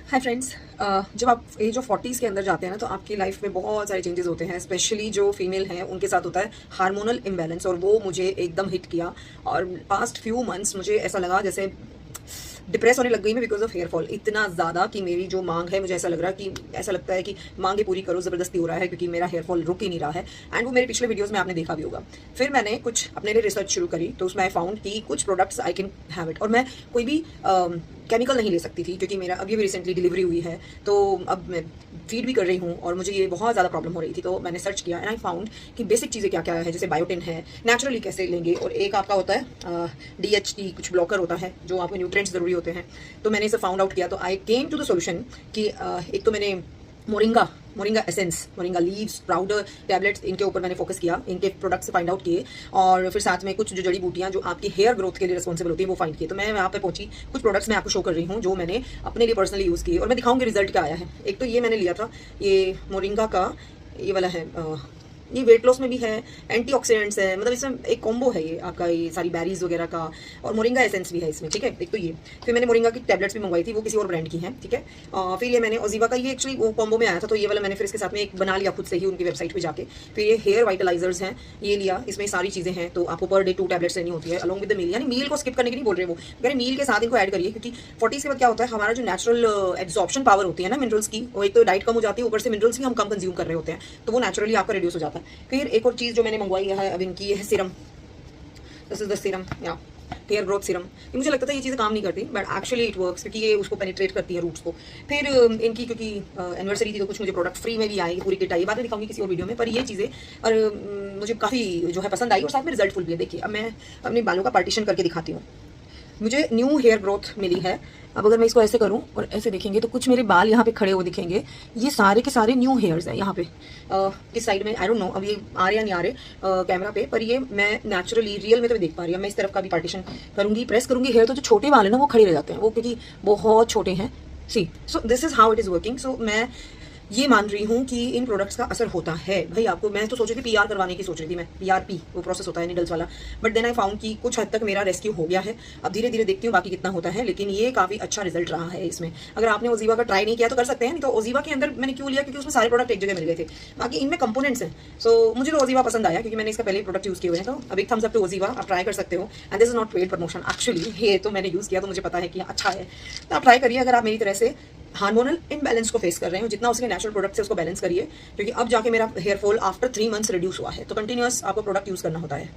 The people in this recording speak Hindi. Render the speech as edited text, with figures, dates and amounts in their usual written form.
Hi friends. जब आप एज ऑफ 40s के अंदर जाते हैं ना तो आपकी लाइफ में बहुत सारे चेंजेस होते हैं। स्पेशली जो फीमेल हैं उनके साथ होता है हार्मोनल इम्बैलेंस, और वो मुझे एकदम हिट किया। और पास्ट फ्यू मंथ्स मुझे ऐसा लगा जैसे डिप्रेस होने लग गई मैं बिकॉज ऑफ हेयर फॉल इतना ज़्यादा कि मेरी जो मांग है, मुझे ऐसा लग रहा है कि ऐसा लगता है कि मांगे पूरी करो, ज़बरदस्ती हो रहा है क्योंकि मेरा हेयर फॉल रुक ही नहीं रहा है। एंड वो मेरे पिछले वीडियोस में आपने देखा भी होगा। फिर मैंने कुछ अपने लिए रिसर्च शुरू करी तो उसमें आई फाउंड कि कुछ products I can have it, और मैं कोई भी केमिकल नहीं ले सकती थी क्योंकि मेरा अभी भी रिसेंटली डिलीवरी हुई है, तो अब मैं फीड भी कर रही हूँ और मुझे ये बहुत ज़्यादा प्रॉब्लम हो रही थी। तो मैंने सर्च किया एंड आई फाउंड कि बेसिक चीज़ें क्या क्या है, जैसे बायोटिन है, नेचुरली कैसे लेंगे, और एक आपका होता है DHT कुछ ब्लॉकर होता है जो आपको न्यूट्रिएंट्स ज़रूरी होते हैं। तो मैंने इसे फाउंड आउट किया, तो आई केम टू द सोल्यूशन कि एक तो मैंने moringa essence, moringa leaves, powder, tablets, इनके ऊपर मैंने फोकस किया, इनके प्रोडक्ट्स फाइंड आउट किए, और फिर साथ में कुछ जो जड़ी बूटियां जो आपकी हेयर ग्रोथ के लिए रिस्पॉन्सिबल होती है वो फाइंड किए। तो मैं वहाँ पे पहुंची, कुछ प्रोडक्ट्स मैं आपको शो कर रही हूँ जो मैंने अपने लिए पर्सनली यूज़ किए और मैं दिखाऊंगी रिजल्ट क्या आया है। एक तो ये मैंने लिया था, ये मोरिंगा का ये वाला है, ये वेट लॉस में भी है, एंटीऑक्सीडेंट्स है, मतलब इसमें एक कॉम्बो है ये आपका, ये सारी बैरीज वगैरह का, और मोरिंगा एसेंस भी है इसमें, ठीक है। एक तो ये, फिर मैंने मोरिंगा की टैबलेट्स भी मंगवाई थी, वो किसी और ब्रांड की हैं, ठीक है। फिर ये मैंने ओजीवा का, ये एक्चुअली वो कॉम्बो में आया था, तो ये वाला मैंने फिर इसके साथ में एक बना लिया खुद से ही उनकी वेबसाइट पर जाके। फिर ये हेयर वाइटलाइजर्स हैं, ये लिया, इसमें सारी चीज़ें हैं, तो आपको पर डे 2 टैबलेट्स लेनी होती है अलॉन्ग विद द मील, यानी मील को स्किप करने की नहीं बोल रहे वो, कह रहे मील के साथ इनको ऐड करिए, क्योंकि 40s के बाद क्या होता है, हमारा जो नेचुरल एब्जॉर्प्शन पावर होती है ना मिनरल्स की, वो एक तो डाइट कम हो जाती है, ऊपर से मिनरल्स भी हम कम कंज्यूम कर रहे होते हैं, तो वो नेचुरली आपका रिड्यूस हो जाता है। फिर एक और चीज़ जो मैंने मंगवाई है अब इनकी है Siram, this is the Siram या हेयर ग्रोथ सिरम। ये मुझे लगता था ये चीज़ें काम नहीं करती, बट एक्चुअली इट वर्क्स क्योंकि ये उसको पेनिट्रेट करती है रूट्स को। फिर इनकी क्योंकि एनिवर्सरी थी तो कुछ मुझे प्रोडक्ट फ्री में भी आए, पूरी किट आई, बाद में दिखाऊंगी किसी और वीडियो में, पर ये चीज़ें और मुझे काफ़ी जो है पसंद आई और साथ में रिजल्टफुल भी है। देखिए अब मैं अपने बालों का पार्टीशन करके दिखाती हूँ। मुझे न्यू हेयर ग्रोथ मिली है। अब अगर मैं इसको ऐसे करूं और ऐसे देखेंगे तो कुछ मेरे बाल यहाँ पे खड़े हुए दिखेंगे, ये सारे के सारे न्यू हेयर्स हैं यहाँ पे। इस साइड में आई डोंट नो अब ये आ रहे या नहीं आ रहे कैमरा पे, पर ये मैं नेचुरली रियल में तो देख पा रही हूँ। मैं इस तरफ का भी पार्टीशन करूंगी, प्रेस करूंगी हेयर, तो जो छोटे बाल है ना वो खड़े रह जाते हैं, वो क्योंकि बहुत छोटे हैं। See so this is how it is working. So मैं ये मान रही हूँ कि इन प्रोडक्ट्स का असर होता है भाई आपको। मैं तो सोच रही थी PR करवाने की सोच रही थी मैं, PRP वो प्रोसेस होता है निडल्स वाला, बट देन आई फाउंड कि कुछ हद तक मेरा रेस्क्यू हो गया है। अब धीरे धीरे देखती हूँ बाकी कितना होता है, लेकिन ये काफ़ी अच्छा रिजल्ट रहा है इसमें। अगर आपने ओजीवा का ट्राई नहीं किया तो कर सकते हैं, नहीं तो ओजीवा के अंदर मैंने क्यों लिया, क्योंकि उसमें सारे प्रोडक्ट एक जगह मिल गए थे, बाकी इनमें कंपोनेंट्स हैं। सो मुझे तो ओजीवा पसंद आया क्योंकि मैंने इसका पहले प्रोडक्ट यूज़ किए हुए हैं, तो अब एक थम्स अप टू ओजीवा, आप ट्राई कर सकते हो। And this is not paid promotion actually, ये तो मैंने यूज़ किया तो मुझे पता है कि अच्छा है, तो आप ट्राई करिए अगर आप मेरी तरह से हार्मोनल इनबैलेंस को फेस कर रहे हो। जितना उसके नेचुरल प्रोडक्ट से उसको बैलेंस करिए, क्योंकि अब जाके मेरा hair fall after 3 months reduce हुआ है। तो कंटिन्यूअस आपको प्रोडक्ट यूज़ करना होता है।